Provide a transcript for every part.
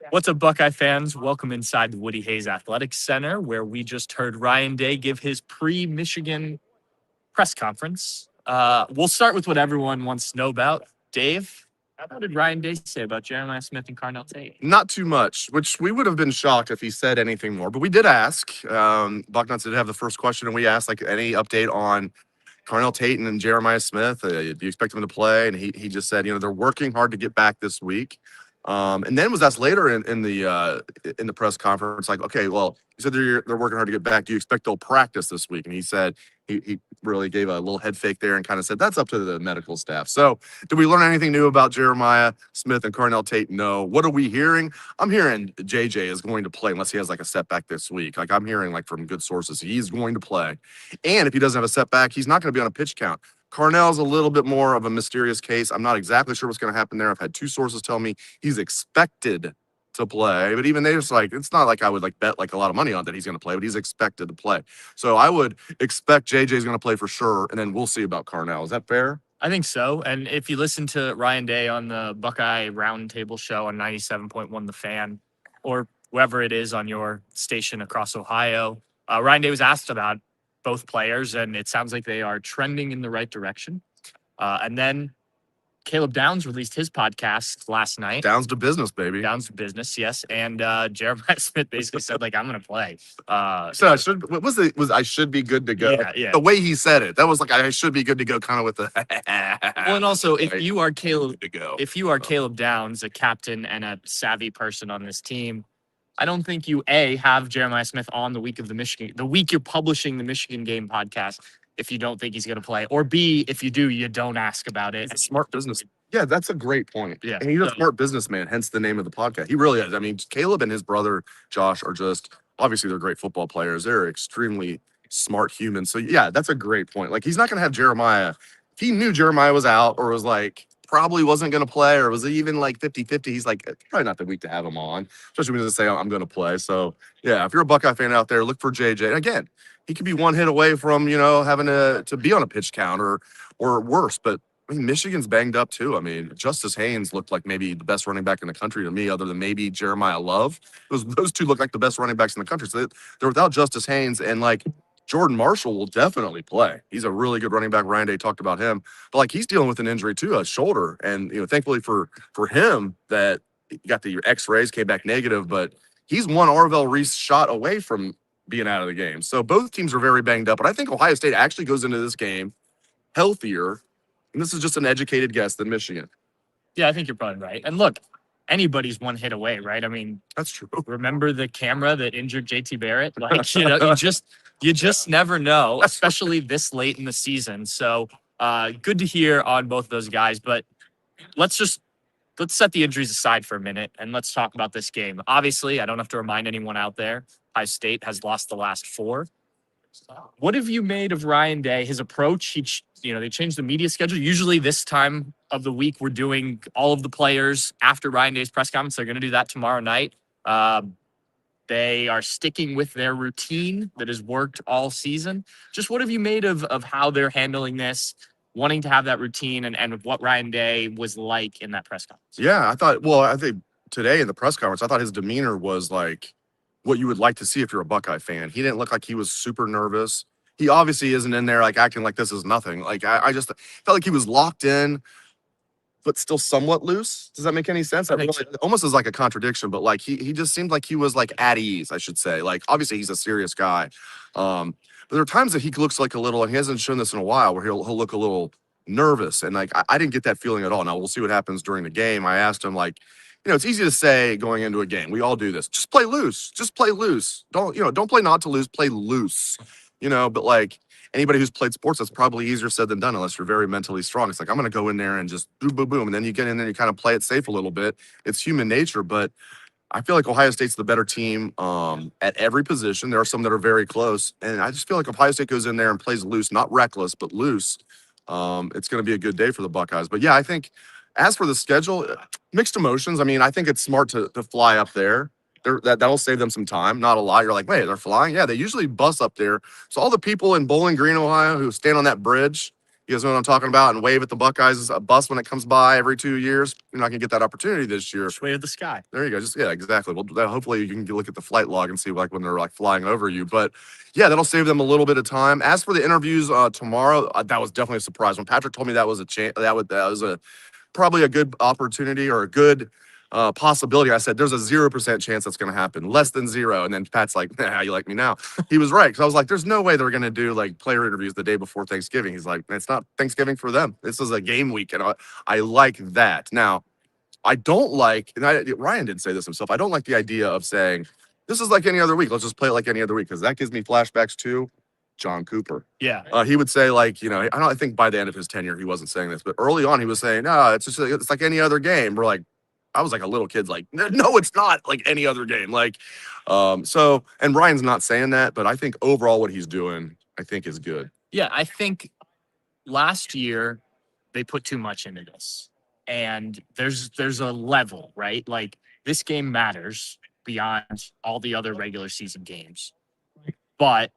What's up, Buckeye fans? Welcome inside the Woody Hayes Athletics Center, where we just heard Ryan Day give his pre-Michigan press conference. We'll start with what everyone wants to know about. Dave, what did Ryan Day say about Jeremiah Smith and Carnell Tate? Not too much, which we would have been shocked if he said anything more. But we did ask. Bucknuts did have the first question, and we asked, like, any update on Carnell Tate and Jeremiah Smith? Do you expect them to play? And he just said, they're working hard to get back this week. And then was asked later in the press conference, like, okay, well, he said they're working hard to get back. Do you expect they'll practice this week? And he said he really gave a little head fake there and kind of said that's up to the medical staff. So did we learn anything new about Jeremiah Smith and Carnell Tate? No. What are we hearing? I'm hearing JJ is going to play unless he has like a setback this week. Like I'm hearing like from good sources, he's going to play. And if he doesn't have a setback, he's not going to be on a pitch count. Carnell's a little bit more of a mysterious case. I'm not exactly sure what's going to happen there. I've had two sources tell me he's expected to play, but even they're just like, it's not like I would like bet like a lot of money on that he's going to play, but he's expected to play. So I would expect JJ's going to play for sure, and then we'll see about Carnell. Is that fair? I think so. And if you listen to Ryan Day on the Buckeye Roundtable show on 97.1 The Fan, or whoever it is on your station across Ohio, Ryan Day was asked about both players, and it sounds like they are trending in the right direction. And then Caleb Downs released his podcast last night. Downs to business, baby. Downs to business, yes. And Jeremiah Smith basically said, like, I'm going to play. So I should, what was it? Was I should be good to go? Yeah. The way he said it, that was like, I should be good to go, kind of with the. Well, and also, if you are Caleb Downs, a captain and a savvy person on this team, I don't think you have Jeremiah Smith on the week you're publishing the Michigan game podcast if you don't think he's going to play, or B, if you do, you don't ask about it. Smart business. Yeah, that's a great point. Yeah, and he's a smart businessman, hence the name of the podcast. He really is. I mean, Caleb and his brother Josh are just obviously they're great football players. They're extremely smart humans. So yeah, that's a great point. Like he's not going to have Jeremiah. If he knew Jeremiah was out or was like probably wasn't going to play or was even like 50-50, he's like, it's probably not the week to have him on, especially when he doesn't say, I'm going to play. So, yeah, if you're a Buckeye fan out there, look for JJ. And again, he could be one hit away from, having to be on a pitch count or worse. But, I mean, Michigan's banged up, too. I mean, Justice Haynes looked like maybe the best running back in the country to me, other than maybe Jeremiah Love. Those two look like the best running backs in the country. So they're without Justice Haynes, and, like, Jordan Marshall will definitely play. He's a really good running back. Ryan Day talked about him. But, like, he's dealing with an injury, too, a shoulder. And, thankfully for him that he got the x-rays, came back negative. But he's one Arvell Reese shot away from being out of the game. So both teams are very banged up. But I think Ohio State actually goes into this game healthier. And this is just an educated guess than Michigan. Yeah, I think you're probably right. And look, anybody's one hit away, right? I mean, that's true. Remember the camera that injured JT Barrett? Like, you just never know, especially this late in the season. So good to hear on both of those guys. But let's set the injuries aside for a minute and let's talk about this game. Obviously, I don't have to remind anyone out there, Ohio State has lost the last 4. What have you made of Ryan Day, his approach? They changed the media schedule. Usually this time of the week, we're doing all of the players after Ryan Day's press conference. They're going to do that tomorrow night. They are sticking with their routine that has worked all season. Just what have you made of how they're handling this, wanting to have that routine and what Ryan Day was like in that press conference? Yeah, I think today in the press conference, I thought his demeanor was like what you would like to see if you're a Buckeye fan. He didn't look like he was super nervous. He obviously isn't in there like acting like this is nothing. Like I just felt like he was locked in, but still somewhat loose. Does that make any sense? Almost as like a contradiction, but like he just seemed like he was like at ease, I should say. Like obviously he's a serious guy. But there are times that he looks like a little, and he hasn't shown this in a while, where he'll look a little nervous. And like I didn't get that feeling at all. Now we'll see what happens during the game. I asked him, like, it's easy to say going into a game. We all do this. Just play loose. Just play loose. Don't play not to lose. Play loose. But like anybody who's played sports, that's probably easier said than done unless you're very mentally strong. It's like, I'm going to go in there and just boom, boom, boom. And then you get in there and you kind of play it safe a little bit. It's human nature. But I feel like Ohio State's the better team at every position. There are some that are very close. And I just feel like if Ohio State goes in there and plays loose, not reckless, but loose, it's going to be a good day for the Buckeyes. But yeah, I think as for the schedule, mixed emotions. I mean, I think it's smart to fly up there. That'll save them some time. Not a lot. You're like, wait, they're flying? Yeah, they usually bus up there. So all the people in Bowling Green, Ohio, who stand on that bridge You guys know what I'm talking about? And wave at the Buckeyes bus when it comes by every 2 years. You're not gonna get that opportunity this year. Just wave at the sky. There you go. Just yeah, exactly. Well, hopefully you can look at the flight log and see like when they're like flying over you. But yeah, that'll save them a little bit of time. As for the interviews tomorrow, that was definitely a surprise. When Patrick told me that was a chance, that was a probably a good opportunity or a good possibility. I said there's a 0% chance that's going to happen, less than zero. And then Pat's like, "Nah, you like me now?" He was right because I was like, "There's no way they're going to do like player interviews the day before Thanksgiving." He's like, "It's not Thanksgiving for them. This is a game week," and I like that. Now, I don't like, and Ryan didn't say this himself. I don't like the idea of saying this is like any other week. Let's just play it like any other week because that gives me flashbacks to John Cooper. Yeah. He would say like, I think by the end of his tenure, he wasn't saying this, but early on he was saying, no, it's like any other game. We're like, I was like a little kid, like, no, it's not like any other game. Like, and Ryan's not saying that, but I think overall what he's doing, I think is good. Yeah, I think last year they put too much into this. And there's a level, right? Like this game matters beyond all the other regular season games. But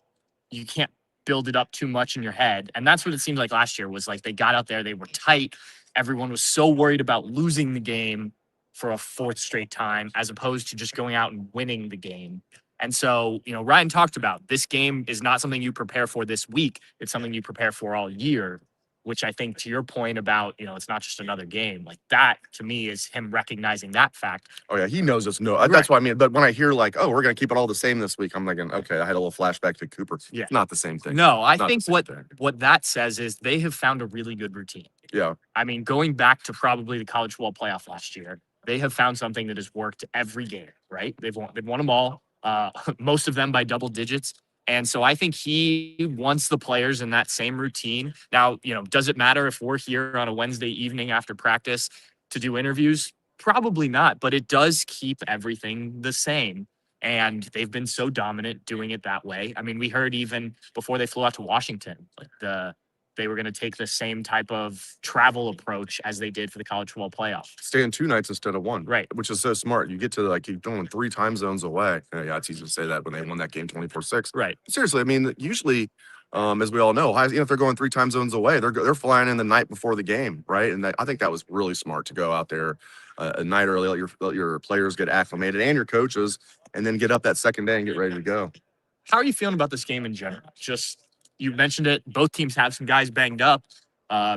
you can't build it up too much in your head. And that's what it seemed like last year was like they got out there, they were tight. Everyone was so worried about losing the game for a fourth straight time as opposed to just going out and winning the game. And so, Ryan talked about this game is not something you prepare for this week. It's something you prepare for all year, which I think to your point about, it's not just another game. Like that to me is him recognizing that fact. Oh yeah, he knows us. No, Right. That's what I mean. But when I hear like, oh, we're gonna keep it all the same this week, I'm thinking, okay, I had a little flashback to Cooper. Yeah. It's not the same thing. No, I Not think the same thing. what that says is they have found a really good routine. Yeah. I mean, going back to probably the college football playoff last year, they have found something that has worked every game, right? They've won them all, most of them by double digits. And so I think he wants the players in that same routine. Now, does it matter if we're here on a Wednesday evening after practice to do interviews? Probably not, but it does keep everything the same. And they've been so dominant doing it that way. I mean, we heard even before they flew out to Washington, like they were going to take the same type of travel approach as they did for the college football playoff. Staying 2 nights instead of 1. Right. Which is so smart. You get to like, you're going 3 time zones away. Yeah, it's easy to say that when they won that game 24-6. Right. Seriously, I mean, usually, as we all know, if they're going 3 time zones away, they're flying in the night before the game, right? And I think that was really smart to go out there a night early, let your players get acclimated and your coaches, and then get up that second day and get ready to go. How are you feeling about this game in general? Just, you mentioned it. Both teams have some guys banged up.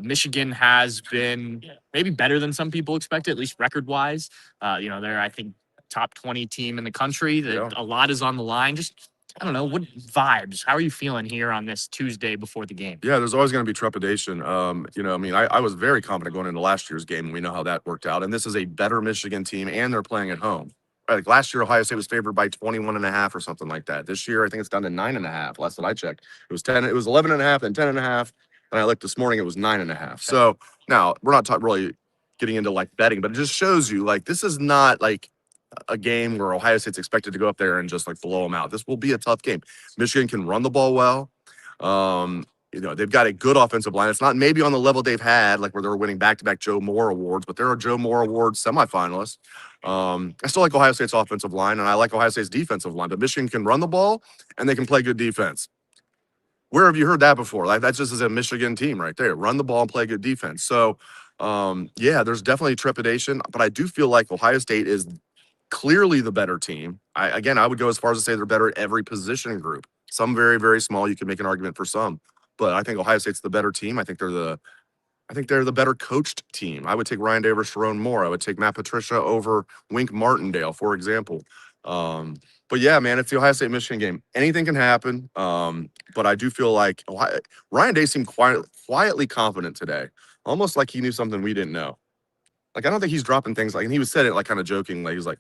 Michigan has been maybe better than some people expected, at least record-wise. They're, I think, top 20 team in the country. A lot is on the line. Just, I don't know, what vibes? How are you feeling here on this Tuesday before the game? Yeah, there's always going to be trepidation. I was very confident going into last year's game. We know how that worked out. And this is a better Michigan team, and they're playing at home. Like last year, Ohio State was favored by 21.5 or something like that. This year, I think it's down to 9.5. Last that I checked, it was 10. It was 11.5 and 10.5. And I looked this morning, it was 9.5. So now we're not really getting into like betting, but it just shows you like this is not like a game where Ohio State's expected to go up there and just like blow them out. This will be a tough game. Michigan can run the ball well. They've got a good offensive line. It's not maybe on the level they've had, like where they were winning back-to-back Joe Moore awards, but they're a Joe Moore Award semifinalist. I still like Ohio State's offensive line, and I like Ohio State's defensive line, but Michigan can run the ball, and they can play good defense. Where have you heard that before? Like that's just as a Michigan team right there. Run the ball and play good defense. So, there's definitely trepidation, but I do feel like Ohio State is clearly the better team. I would go as far as to say they're better at every position group. Some very, very small. You can make an argument for some. But I think Ohio State's the better team. I think they're the better coached team. I would take Ryan Day over Sharon Moore. I would take Matt Patricia over Wink Martindale, for example. But yeah, man, it's the Ohio State-Michigan game. Anything can happen. But I do feel like Ryan Day seemed quietly confident today, almost like he knew something we didn't know. Like I don't think he's dropping things like, and he said it like kind of joking, like he's like,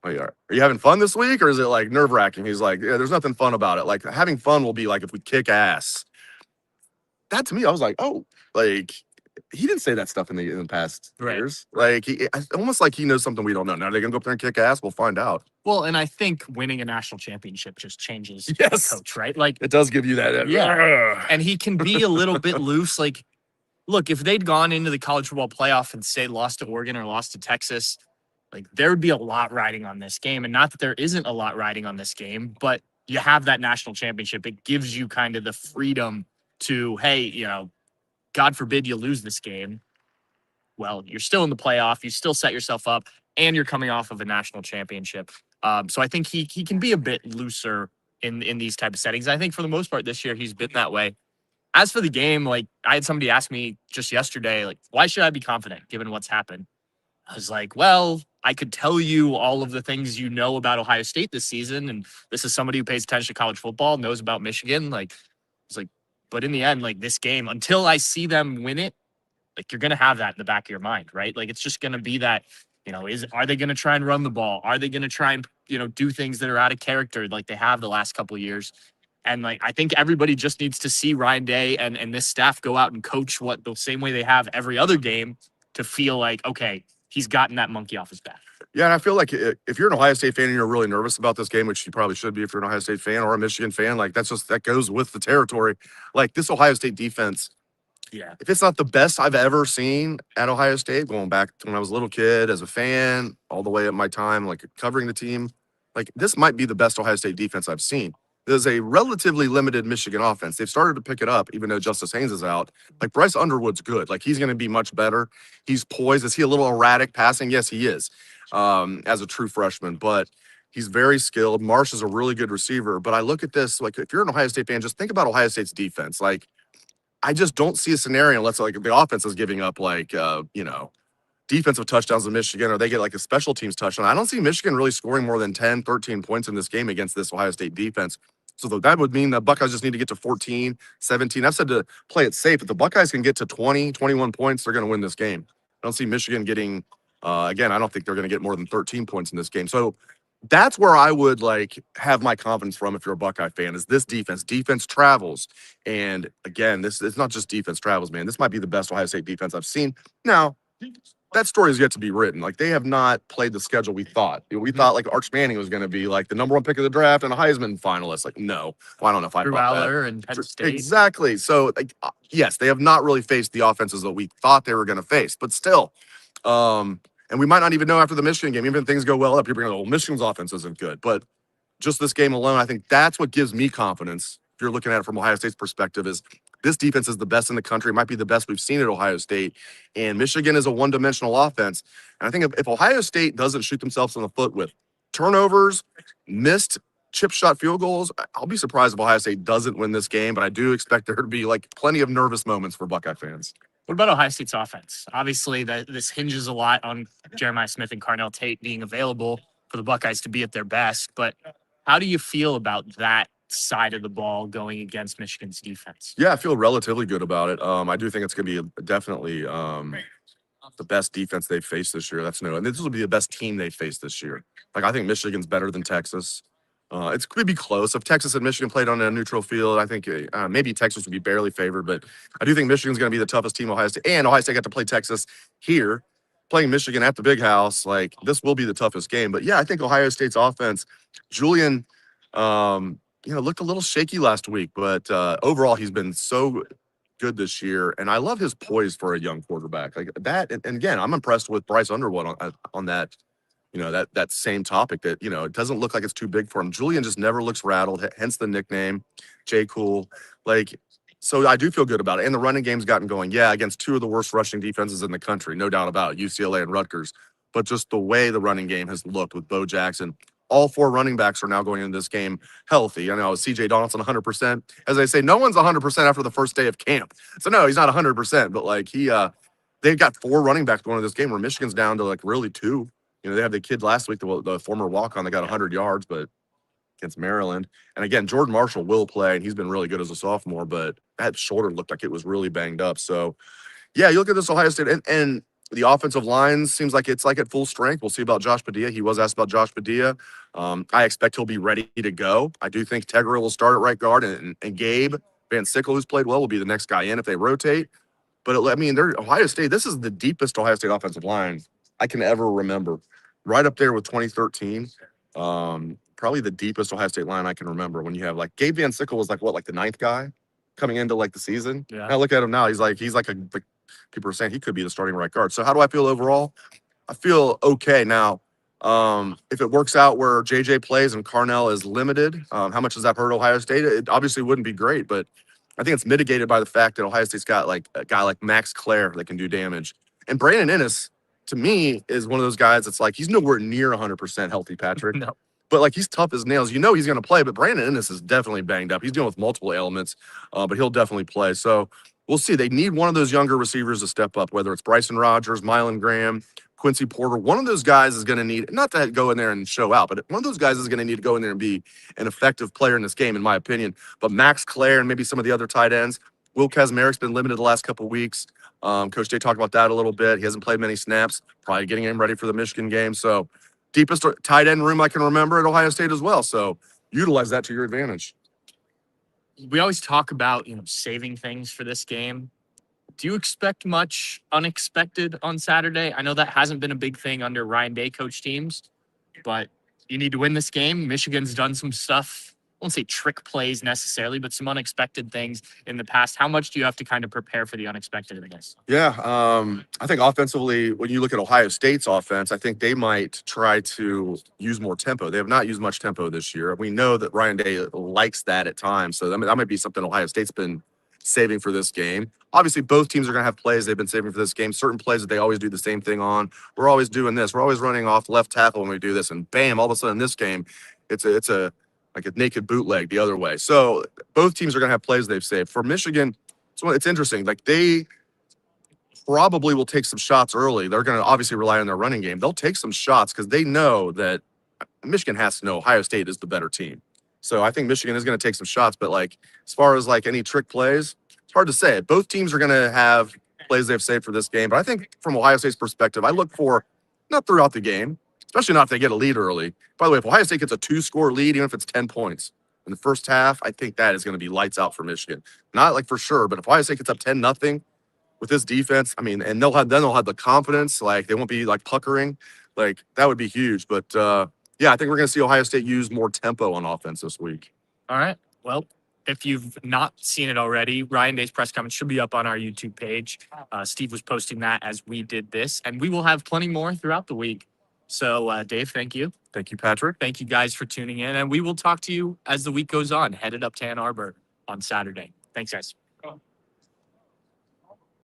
are you having fun this week, or is it like nerve-wracking? He's like, yeah, there's nothing fun about it. Like having fun will be like if we kick ass. That to me, I was like, oh, like he didn't say that stuff in the past years. Like almost like he knows something we don't know. Now they're gonna go up there and kick ass. We'll find out. Well, and I think winning a national championship just changes the coach, right? Like it does give you that. Yeah, and he can be a little bit loose. Like, look, if they'd gone into the college football playoff and say lost to Oregon or lost to Texas, like there would be a lot riding on this game, and not that there isn't a lot riding on this game, but you have that national championship. It gives you kind of the freedom to, hey, God forbid you lose this game, well, you're still in the playoff. You still set yourself up, and you're coming off of a national championship. So I think he can be a bit looser in these type of settings. I think for the most part this year he's been that way. As for the game, like I had somebody ask me just yesterday, like, why should I be confident given what's happened? I was like, well, I could tell you all of the things you know about Ohio State this season, and this is somebody who pays attention to college football, knows about Michigan. Like, it's like, but in the end, like this game, until I see them win it, like you're gonna have that in the back of your mind, right? Like it's just gonna be that, are they gonna try and run the ball? Are they gonna try and do things that are out of character like they have the last couple of years? And like I think everybody just needs to see Ryan Day and this staff go out and coach what the same way they have every other game to feel like, okay, he's gotten that monkey off his back. Yeah, and I feel like if you're an Ohio State fan and you're really nervous about this game, which you probably should be if you're an Ohio State fan or a Michigan fan, like that goes with the territory. Like this Ohio State defense, Yeah. if it's not the best I've ever seen at Ohio State, going back to when I was a little kid as a fan, all the way up my time, like covering the team, like this might be the best Ohio State defense I've seen. There's a relatively limited Michigan offense. They've started to pick it up, even though Justice Haynes is out. Like Bryce Underwood's good. Like he's going to be much better. He's poised. Is he a little erratic passing? Yes, he is, as a true freshman. But he's very skilled. Marsh is a really good receiver. But I look at this, like if you're an Ohio State fan, just think about Ohio State's defense. Like I just don't see a scenario unless like the offense is giving up like defensive touchdowns to Michigan or they get like a special teams touchdown. I don't see Michigan really scoring more than 10, 13 points in this game against this Ohio State defense. So that would mean the Buckeyes just need to get to 14, 17. I've said to play it safe. If the Buckeyes can get to 20, 21 points, they're going to win this game. I don't see Michigan getting, again, I don't think they're going to get more than 13 points in this game. So that's where I would like have my confidence from if you're a Buckeye fan is this defense. Defense travels. And again, it's not just defense travels, man. This might be the best Ohio State defense I've seen. Now, that story is yet to be written. Like they have not played the schedule we thought. We thought like Arch Manning was going to be like the #1 pick of the draft and a Heisman finalist. Like no, well, I don't know if I Drew thought Aller that. and Penn State. Exactly. So like, yes, they have not really faced the offenses that we thought they were going to face, but still, and we might not even know after the Michigan game. Even if things go well, up people are going to go, Michigan's offense isn't good. But just this game alone, I think that's what gives me confidence. If you're looking at it from Ohio State's perspective, is this defense is the best in the country. It might be the best we've seen at Ohio State. And Michigan is a one-dimensional offense. And I think if Ohio State doesn't shoot themselves in the foot with turnovers, missed chip shot field goals, I'll be surprised if Ohio State doesn't win this game. But I do expect there to be like plenty of nervous moments for Buckeye fans. What about Ohio State's offense? Obviously, this hinges a lot on Jeremiah Smith and Carnell Tate being available for the Buckeyes to be at their best. But how do you feel about that side of the ball going against Michigan's defense? Yeah, I feel relatively good about it. I do think it's going to be definitely the best defense they've faced this year. That's no, and this will be the best team they faced this year. Like I think Michigan's better than Texas. It's could be close. If Texas and Michigan played on a neutral field, I think maybe Texas would be barely favored. But I do think Michigan's going to be the toughest team Ohio State. And Ohio State got to play Texas here, playing Michigan at the Big House. Like this will be the toughest game. But yeah, I think Ohio State's offense, Julian, looked a little shaky last week, but overall he's been so good this year. And I love his poise for a young quarterback like that. And again, I'm impressed with Bryce Underwood on that. That same topic that, it doesn't look like it's too big for him. Julian just never looks rattled, hence the nickname, J. Cool. Like, so I do feel good about it. And the running game's gotten going. Yeah, against two of the worst rushing defenses in the country, no doubt about it, UCLA and Rutgers. But just the way the running game has looked with Bo Jackson, all four running backs are now going into this game healthy. I know CJ Donaldson 100%. As I say, no one's 100% after the first day of camp. So no, he's not 100%, but like they've got four running backs going to this game where Michigan's down to like really two. They have the kid last week, the former walk-on that got 100 yards, but against Maryland. And again, Jordan Marshall will play, and he's been really good as a sophomore, but that shoulder looked like it was really banged up. So, yeah, you look at this Ohio State, and the offensive line seems like it's like at full strength. We'll see about Josh Padilla. He was asked about Josh Padilla. I expect he'll be ready to go. I do think Tegra will start at right guard, and Gabe Van Sickle, who's played well, will be the next guy in if they rotate. But, they're Ohio State. This is the deepest Ohio State offensive line I can ever remember. Right up there with 2013. Probably the deepest Ohio State line I can remember when you have like Gabe Van Sickle was like the ninth guy coming into like the season. Yeah. And I look at him now, he's like people are saying he could be the starting right guard. So how do I feel overall? I feel okay. Now, if it works out where JJ plays and Carnell is limited, how much does that hurt Ohio State? It obviously wouldn't be great, but I think it's mitigated by the fact that Ohio State's got like a guy like Max Clare that can do damage. And Brandon Ennis, to me, is one of those guys that's like, he's nowhere near 100% healthy, Patrick. No. But like, he's tough as nails. You know he's going to play, but Brandon Ennis is definitely banged up. He's dealing with multiple ailments, but he'll definitely play. So we'll see. They need one of those younger receivers to step up, whether it's Bryson Rogers, Mylan Graham, Quincy Porter. One of those guys is going to need, not to go in there and show out, but one of those guys is going to need to go in there and be an effective player in this game, in my opinion. But Max Clare and maybe some of the other tight ends. Will Kazmarik's been limited the last couple of weeks. Coach Day talked about that a little bit. He hasn't played many snaps, probably getting him ready for the Michigan game. So deepest tight end room I can remember at Ohio State as well. So utilize that to your advantage. We always talk about, saving things for this game. Do you expect much unexpected on Saturday? I know that hasn't been a big thing under Ryan Day coach teams, but you need to win this game. Michigan's done some stuff. I won't say trick plays necessarily, but some unexpected things in the past. How much do you have to kind of prepare for the unexpected, I guess? Yeah, I think offensively, when you look at Ohio State's offense, I think they might try to use more tempo. They have not used much tempo this year. We know that Ryan Day likes that at times. So that might be something Ohio State's been saving for this game. Obviously, both teams are going to have plays they've been saving for this game. Certain plays that they always do the same thing on. We're always doing this. We're always running off left tackle when we do this. And bam, all of a sudden in this game, it's a like a naked bootleg the other way. So both teams are going to have plays they've saved. For Michigan, it's interesting. Like, they probably will take some shots early. They're going to obviously rely on their running game. They'll take some shots because they know that Michigan has to know Ohio State is the better team. So I think Michigan is going to take some shots. But like, as far as like any trick plays, it's hard to say. Both teams are going to have plays they've saved for this game. But I think from Ohio State's perspective, I look for, not throughout the game, especially not if they get a lead early. By the way, if Ohio State gets a 2-score lead, even if it's 10 points in the first half, I think that is going to be lights out for Michigan. Not like for sure, but if Ohio State gets up 10-0 with this defense, I mean, and they'll have the confidence, like they won't be like puckering, like that would be huge. But yeah, I think we're going to see Ohio State use more tempo on offense this week. All right. Well, if you've not seen it already, Ryan Day's press conference should be up on our YouTube page. Steve was posting that as we did this, and we will have plenty more throughout the week. So, Dave, thank you. Thank you, Patrick. Thank you guys for tuning in, and we will talk to you as the week goes on, headed up to Ann Arbor on Saturday. Thanks, guys.